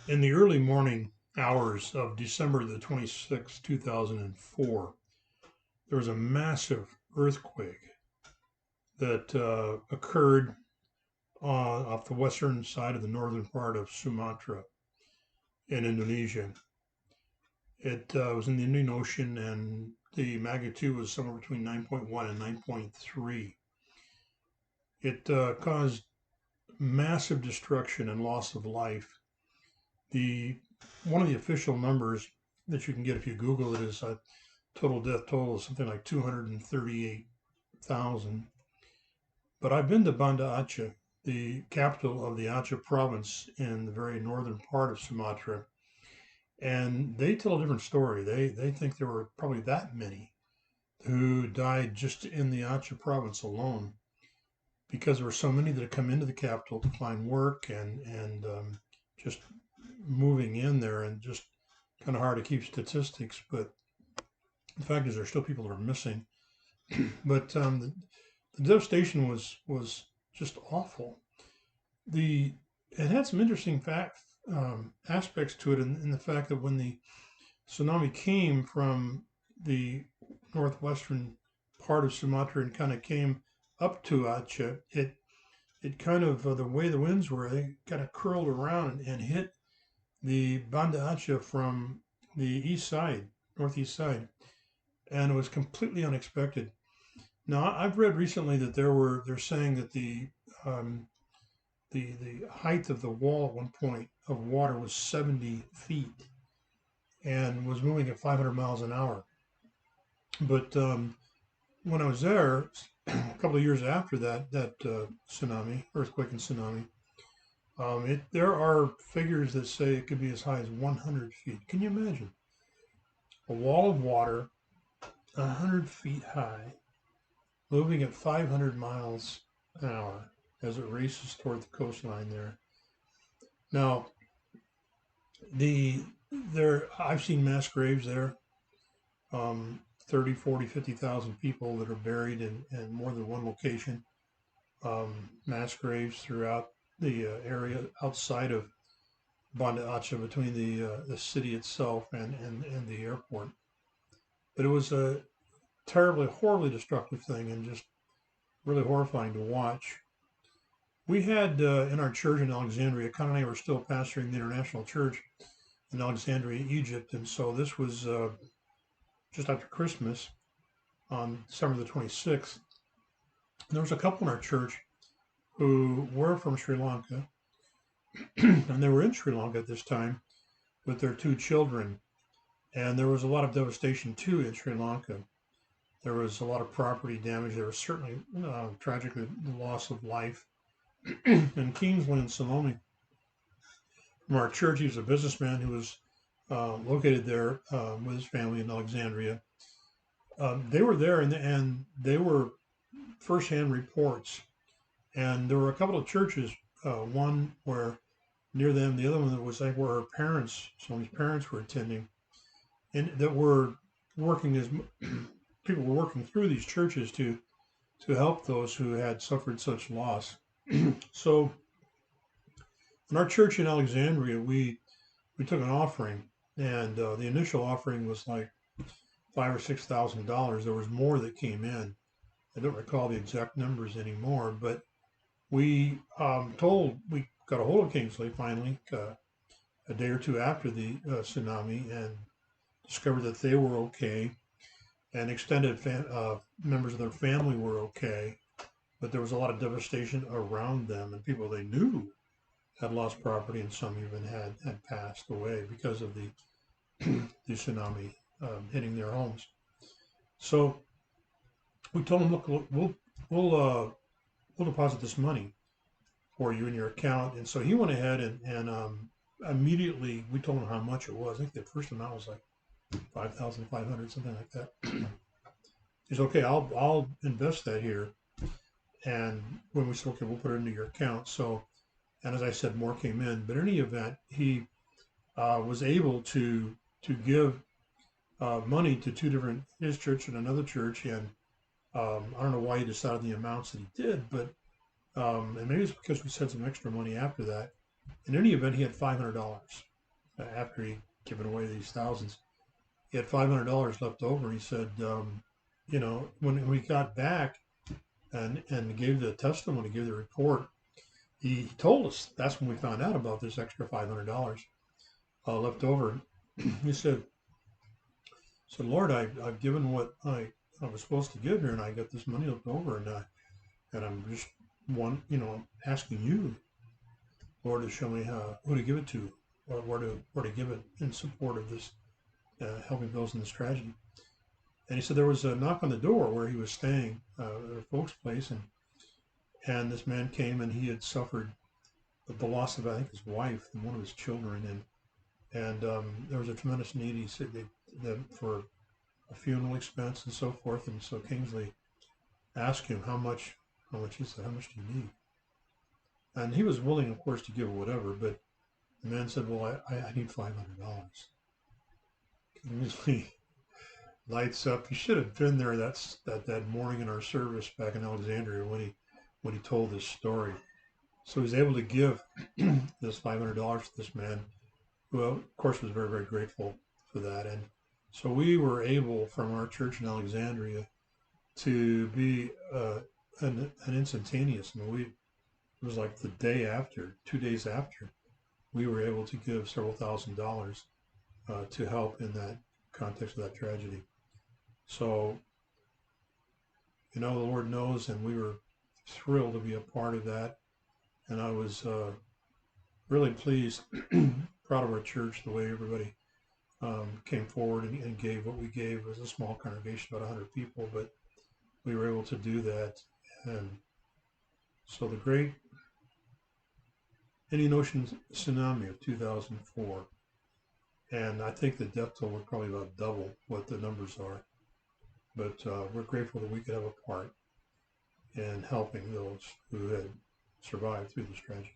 In the early morning hours of December the 26th, 2004, there was a massive earthquake that occurred off the western side of the northern part of Sumatra in Indonesia. It was in the Indian Ocean, and the magnitude was somewhere between 9.1 and 9.3. It caused massive destruction and loss of life. The One of the official numbers that you can get if you Google it is a total death total of something like 238,000. But I've been to Banda Aceh, the capital of the Aceh province in the very northern part of Sumatra, and they tell a different story. They think there were probably that many who died just in the Aceh province alone because there were so many that had come into the capital to find work and just moving in there, and just kind of hard to keep statistics. But the fact is, there's still people that are missing. But the devastation was just awful. The It had some interesting aspects to it, in the fact that when the tsunami came from the northwestern part of Sumatra and kind of came up to Aceh, it kind of the way the winds were, they kind of curled around and hit the Banda Aceh from the east side, northeast side, and it was completely unexpected. Now, I've read recently that they're saying that um, the height of the wall at one point of water was 70 feet and was moving at 500 miles an hour. But when I was there a couple of years after that tsunami, earthquake and tsunami, there are figures that say it could be as high as 100 feet. Can you imagine a wall of water 100 feet high, moving at 500 miles an hour as it races toward the coastline there? Now, the there I've seen mass graves there, 30, 40, 50,000 people that are buried in more than one location, mass graves throughout the area outside of Banda Aceh, between the city itself and the airport. But it was a terribly, horribly destructive thing, and just really horrifying to watch. We had in our church in Alexandria, Con and I were still pastoring the International Church in Alexandria, Egypt, and so this was just after Christmas on December the 26th. There was a couple in our church who were from Sri Lanka, and they were in Sri Lanka at this time with their two children. And there was a lot of devastation too in Sri Lanka. There was a lot of property damage. There was certainly tragically the loss of life. And Kingsley and Salome from our church, he was a businessman who was located there with his family in Alexandria. They were there, and they were firsthand reports. And there were a couple of churches, one where near them, the other one that was like where her parents, Salome's parents, were attending, and that were working as people were working through these churches to help those who had suffered such loss. So in our church in Alexandria, we took an offering, and the initial offering was like $5,000 or $6,000. There was more that came in. I don't recall the exact numbers anymore, but we got a hold of Kingsley finally a day or two after the tsunami, and discovered that they were okay, and members of their family were okay, but there was a lot of devastation around them, and people they knew had lost property, and some even had passed away because of the the tsunami hitting their homes. So we told him, look, we'll deposit this money for you in your account. And so he went ahead and immediately we told him how much it was. I think the first amount was like 5,500, something like that. He's okay. I'll invest that here. And when we said, okay, we'll put it into your account. So, and as I said, more came in. But in any event, he was able to give money to two different, his church and another church. And I don't know why he decided the amounts that he did, but and maybe it's because we sent some extra money after that. In any event, he had $500. after he given away these thousands. He had $500 left over. He said, when we got back and gave the testimony, gave the report, he told us that's when we found out about this extra $500 left over. He said, Lord, I've given what I was supposed to give here, and I got this money left over, and I'm just asking you, Lord, to show me who to give it to, or where to give it in support of this, helping those in this tragedy. And he said there was a knock on the door where he was staying, at a folks' place, and this man came, and he had suffered the loss of, I think, his wife and one of his children, and there was a tremendous need. He said that for a funeral expense and so forth. And so Kingsley asked him how much he said, how much do you need? And he was willing, of course, to give whatever, but the man said, well, I need $500. Kingsley lights up. He should have been there that morning in our service back in Alexandria when he told this story. So he was able to give this $500 to this man, who, of course, was very, very grateful for that. And so we were able, from our church in Alexandria, to be an instantaneous. I mean, it was like the day after, 2 days after, we were able to give several $1,000s to help in that context of that tragedy. So, the Lord knows, and we were thrilled to be a part of that. And I was really pleased, proud of our church, the way everybody came forward and gave what we gave. It was a small congregation, about 100 people, but we were able to do that. And so the great Indian Ocean tsunami of 2004, and I think the death toll was probably about double what the numbers are. But we're grateful that we could have a part in helping those who had survived through this tragedy.